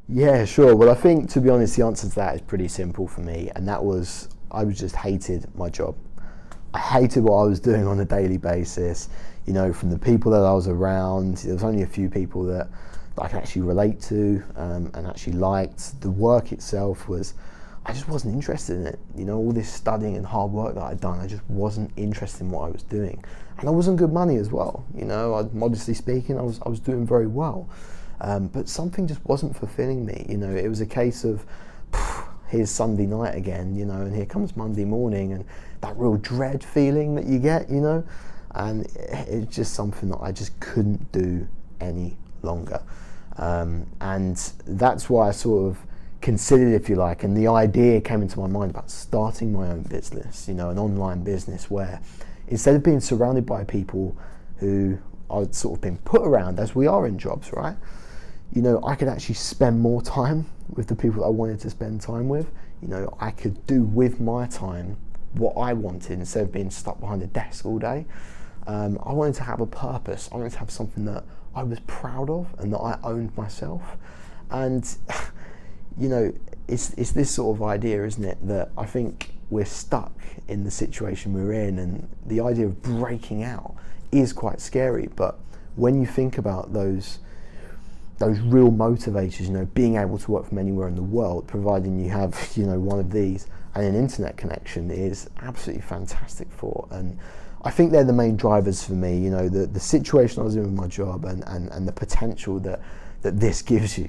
Yeah, sure. Well, I think, to be honest, the answer to that is pretty simple for me, and that was I was just hated my job. I hated what I was doing on a daily basis. You know, from the people that I was around, there was only a few people that I could actually relate to and actually liked. The work itself was, I just wasn't interested in it. You know, all this studying and hard work that I'd done, I just wasn't interested in what I was doing. And I was on good money as well. You know, modestly speaking, I was doing very well. But something just wasn't fulfilling me. You know, it was a case of, here's Sunday night again, you know, and here comes Monday morning, and that real dread feeling that you get, you know, and it's just something that I just couldn't do any longer. And that's why I sort of considered, if you like, and the idea came into my mind about starting my own business, you know, an online business where instead of being surrounded by people who I'd sort of been put around, as we are in jobs, right? You know, I could actually spend more time with the people that I wanted to spend time with. You know, I could do with my time what I wanted instead of being stuck behind a desk all day. I wanted to have a purpose. I wanted to have something that I was proud of and that I owned myself. And, you know, it's this sort of idea, isn't it, that I think we're stuck in the situation we're in, and the idea of breaking out is quite scary. But when you think about those real motivators, you know, being able to work from anywhere in the world, providing you have, you know, one of these and an internet connection, is absolutely fantastic for. And I think they're the main drivers for me, you know, the situation I was in with my job and the potential that this gives you.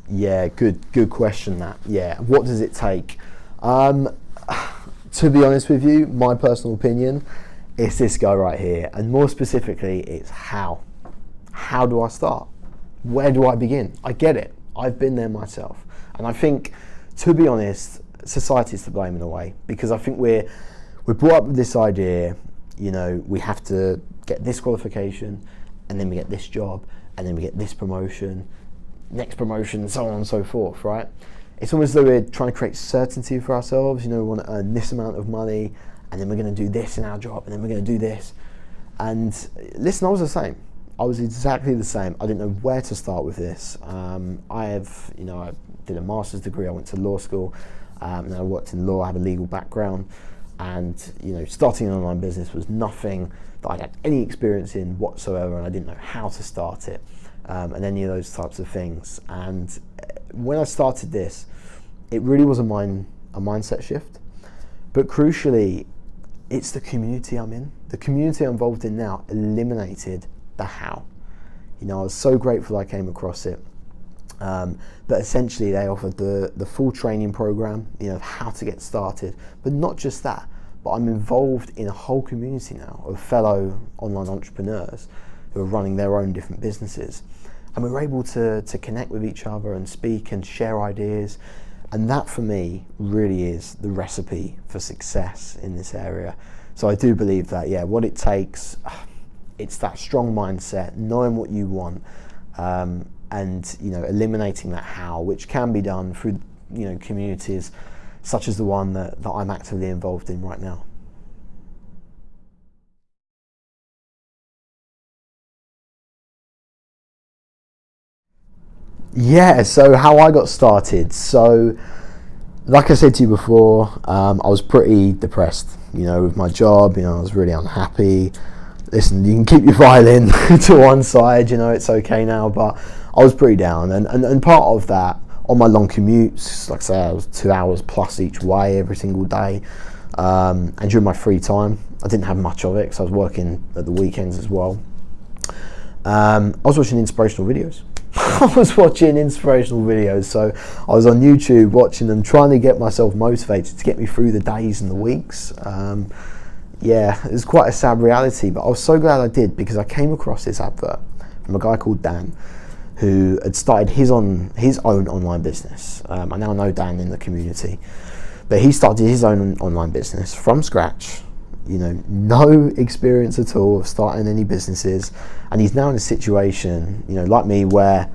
Yeah, good question that. Yeah, what does it take? To be honest with you, my personal opinion, it's this guy right here, and more specifically, it's how. How do I start? Where do I begin? I get it. I've been there myself, and I think, to be honest, society's to blame in a way, because I think we're brought up with this idea. You know, we have to get this qualification, and then we get this job, and then we get this promotion, next promotion, so on and so forth, right? It's almost as though we're trying to create certainty for ourselves. You know, we want to earn this amount of money, and then we're going to do this in our job, and then we're going to do this. And listen, I was the same. I was exactly the same. I didn't know where to start with this. I did a master's degree. I went to law school, and I worked in law. I have a legal background, and you know, starting an online business was nothing that I had any experience in whatsoever, and I didn't know how to start it, and any of those types of things. And when I started this, it really was a mindset shift. But crucially, it's the community I'm in. The community I'm involved in now eliminated the how. You know, I was so grateful I came across it. But essentially, they offered the full training program, you know, how to get started. But not just that, but I'm involved in a whole community now of fellow online entrepreneurs who are running their own different businesses. And we're able to connect with each other and speak and share ideas. And that, for me, really is the recipe for success in this area. So I do believe that, yeah, what it takes, it's that strong mindset, knowing what you want, and, you know, eliminating that how, which can be done through, you know, communities such as the one that I'm actively involved in right now. Yeah, so how I got started. So, like I said to you before, I was pretty depressed, you know, with my job. You know, I was really unhappy. Listen, you can keep your violin to one side, you know, it's okay now, but I was pretty down. And part of that, on my long commutes, like I say, I was 2 hours plus each way every single day. And during my free time, I didn't have much of it because I was working at the weekends as well. I was watching inspirational videos. I was watching inspirational videos, so I was on YouTube watching them, trying to get myself motivated to get me through the days and the weeks. Yeah, it was quite a sad reality, but I was so glad I did, because I came across this advert from a guy called Dan, who had started his own online business. I now know Dan in the community, but he started his own online business from scratch. You know, no experience at all of starting any businesses, and he's now in a situation, you know, like me, where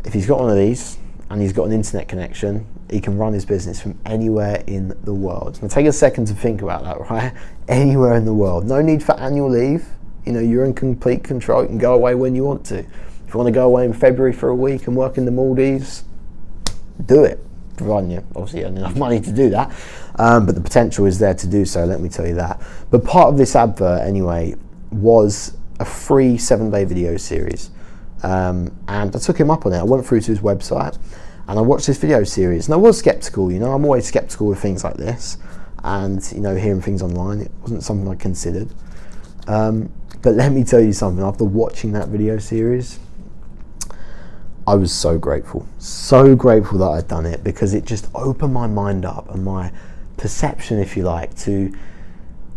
if he's got one of these and he's got an internet connection, he can run his business from anywhere in the world. Now take a second to think about that, right? Anywhere in the world. No need for annual leave. You know, you're in complete control. You can go away when you want to. If you want to go away in February for a week and work in the Maldives, do it, providing you obviously earn enough money to do that. But the potential is there to do so, let me tell you that. But part of this advert, anyway, was a free 7-day video series. And I took him up on it. I went through to his website and I watched this video series. And I was skeptical, you know, I'm always skeptical with things like this. And, you know, hearing things online, it wasn't something I considered. But let me tell you something, after watching that video series, I was so grateful that I'd done it, because it just opened my mind up and my perception, if you like, to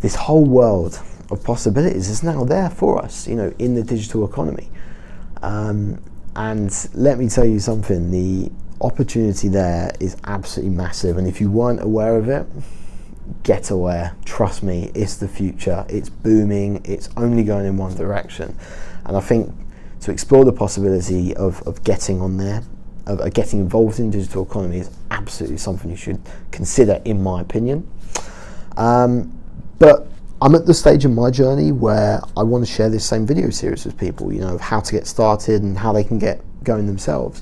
this whole world of possibilities is now there for us, you know, in the digital economy. And let me tell you something, the opportunity there is absolutely massive, and if you weren't aware of it, get aware. Trust me, it's the future. It's booming. It's only going in one direction. And I think to explore the possibility of getting on there, of getting involved in the digital economy, is absolutely something you should consider, in my opinion. But I'm at the stage in my journey where I want to share this same video series with people, you know, of how to get started and how they can get going themselves.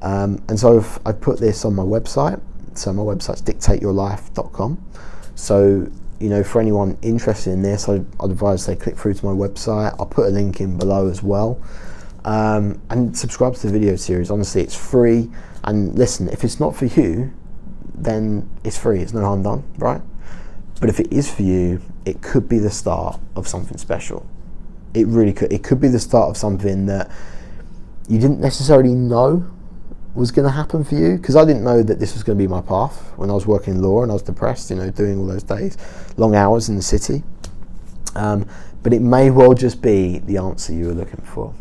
And so I've put this on my website. So my website's dictateyourlife.com. So, you know, for anyone interested in this, I'd advise they click through to my website. I'll put a link in below as well. And subscribe to the video series. Honestly, it's free. And listen, if it's not for you, then it's free. It's no harm done, right? But if it is for you, it could be the start of something special. It really could. It could be the start of something that you didn't necessarily know was going to happen for you, because I didn't know that this was going to be my path when I was working in law and I was depressed, you know, doing all those days, long hours in the city. But it may well just be the answer you were looking for.